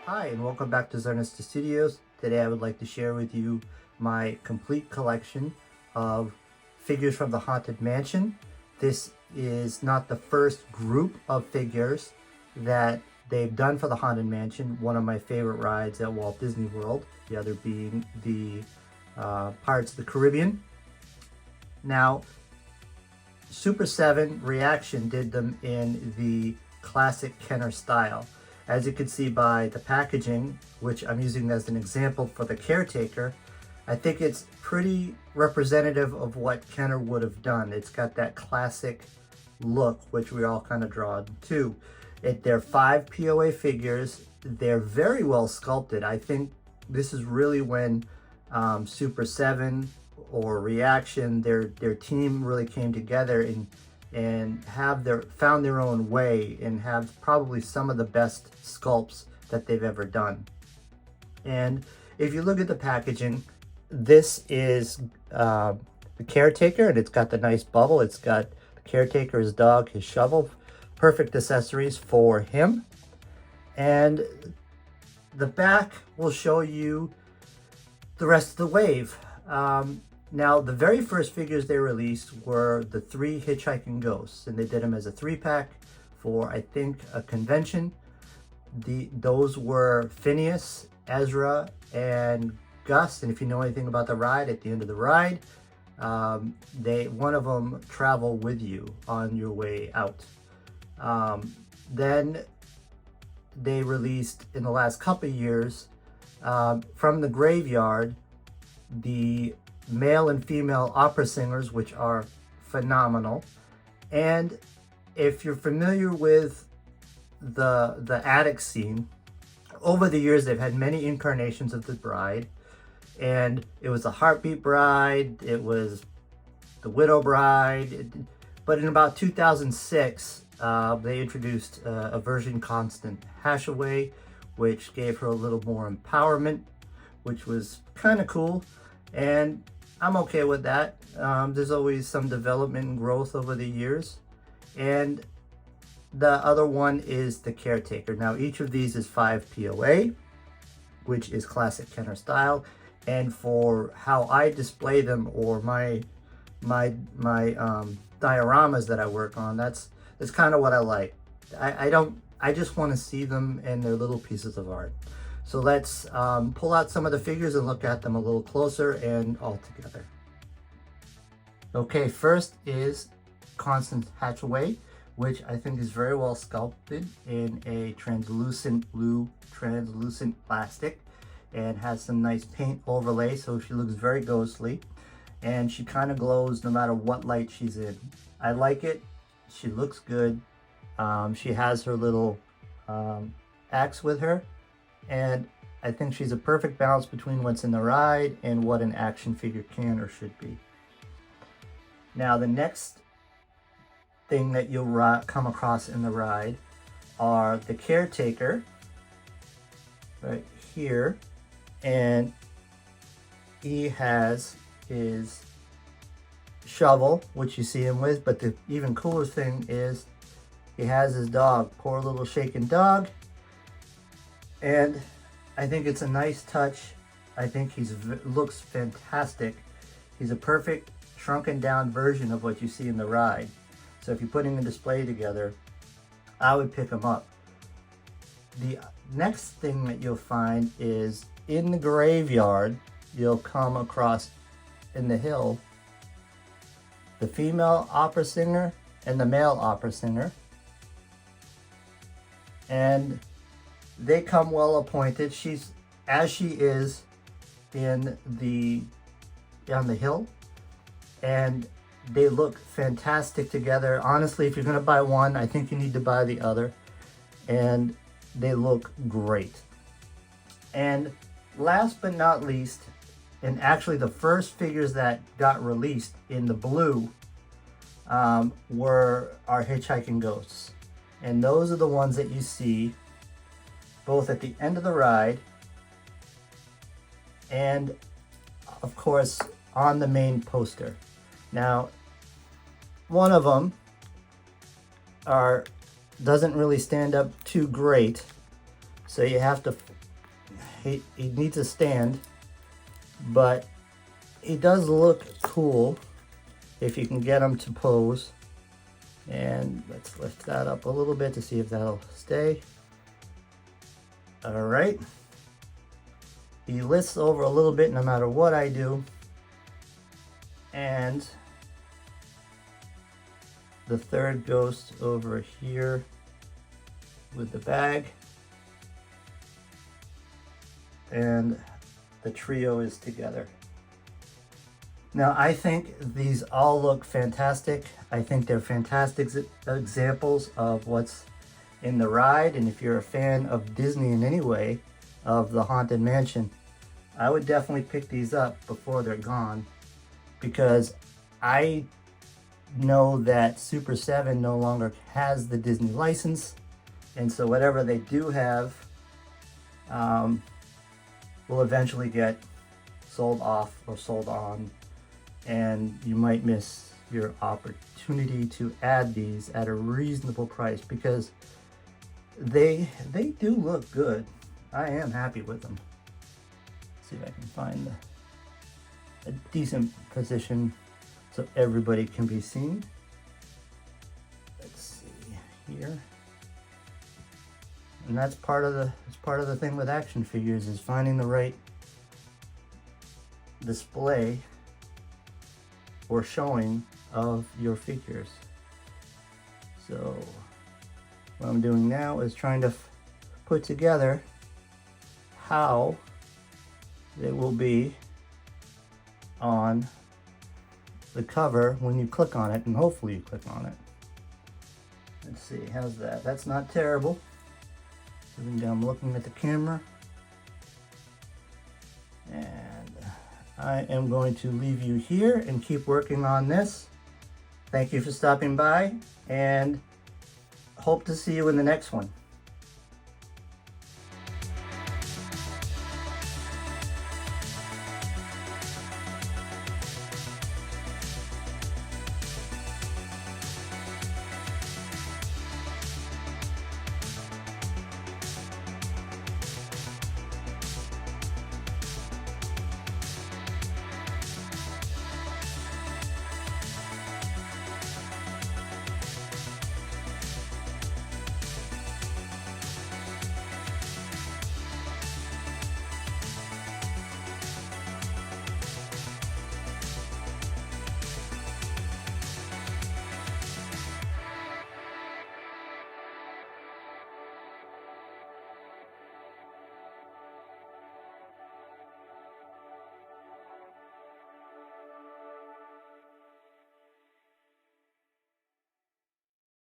Hi, and welcome back to Zernista Studios. Today I would like to share with you my complete collection of figures from the Haunted Mansion. This is not the first group of figures that they've done for the Haunted Mansion, one of my favorite rides at Walt Disney World, the other being the Pirates of the Caribbean. Now, Super 7 Reaction did them in the classic Kenner style. As you can see by the packaging, which I'm using as an example for the Caretaker, I think it's pretty representative of what Kenner would have done. It's got that classic look, which we all kind of drawn to. They're 5 POA figures. They're very well sculpted. I think this is really when Super 7 or Reaction, their team really came together and found their own way and have probably some of the best sculpts that they've ever done. And if you look at the packaging, this is the Caretaker, and it's got the nice bubble. It's got the Caretaker's dog, his shovel, perfect accessories for him. And the back will show you the rest of the wave. Now, the very first figures they released were the 3 Hitchhiking Ghosts, and they did them as a 3-pack for, I think, a convention. Those were Phineas, Ezra, and Gus, and if you know anything about the ride, at the end of the ride, one of them travel with you on your way out. Then they released, in the last couple of years, from the graveyard, the male and female opera singers, which are phenomenal. And if you're familiar with the attic scene, over the years they've had many incarnations of the bride, and it was the Heartbeat Bride, it was the Widow Bride, but in about 2006 they introduced a version Constant Hashaway, which gave her a little more empowerment, which was kind of cool. And I'm okay with that. There's always some development and growth over the years. And the other one is the Caretaker. Now, each of these is 5 POA, which is classic Kenner style. And for how I display them, or my dioramas that I work on, that's kind of what I like. I just want to see them in their little pieces of art. So let's pull out some of the figures and look at them a little closer and all together. Okay, first is Constant Hatchaway, which I think is very well sculpted in a translucent blue, translucent plastic, and has some nice paint overlay, so she looks very ghostly. And she kind of glows no matter what light she's in. I like it. She looks good. She has her little axe with her. And I think she's a perfect balance between what's in the ride and what an action figure can or should be. Now, the next thing that you'll come across in the ride are the Caretaker, right here. And he has his shovel, which you see him with, but the even cooler thing is he has his dog, poor little shaken dog. And I think it's a nice touch. I think looks fantastic. He's a perfect shrunken down version of what you see in the ride. So if you're putting a display together, I would pick him up. The next thing that you'll find is in the graveyard, you'll come across in the hill the female opera singer and the male opera singer. And they come well appointed. She's as she is on the hill, and they look fantastic together. Honestly, if you're going to buy one, I think you need to buy the other, and they look great. And last but not least, and actually the first figures that got released in the blue were our Hitchhiking Ghosts, and those are the ones that you see both at the end of the ride and, of course, on the main poster. Now, one of them doesn't really stand up too great, so you have to he needs a stand, but he does look cool if you can get him to pose. And let's lift that up a little bit to see if that'll stay. All right. He lifts over a little bit no matter what I do. And the third ghost over here with the bag. And the trio is together. Now, I think these all look fantastic. I think they're fantastic examples of what's in the ride. And if you're a fan of Disney in any way, of the Haunted Mansion, I would definitely pick these up before they're gone, because I know that Super 7 no longer has the Disney license. And so whatever they do have will eventually get sold off or sold on, and you might miss your opportunity to add these at a reasonable price, because they do look good. I am happy with them. Let's see if I can find a decent position so everybody can be seen. Let's see here. And that's part of the thing with action figures, is finding the right display or showing of your figures. So what I'm doing now is trying to put together how they will be on the cover when you click on it, and hopefully you click on it. Let's see, how's that? That's not terrible. Sitting down looking at the camera. And I am going to leave you here and keep working on this. Thank you for stopping by, and hope to see you in the next one.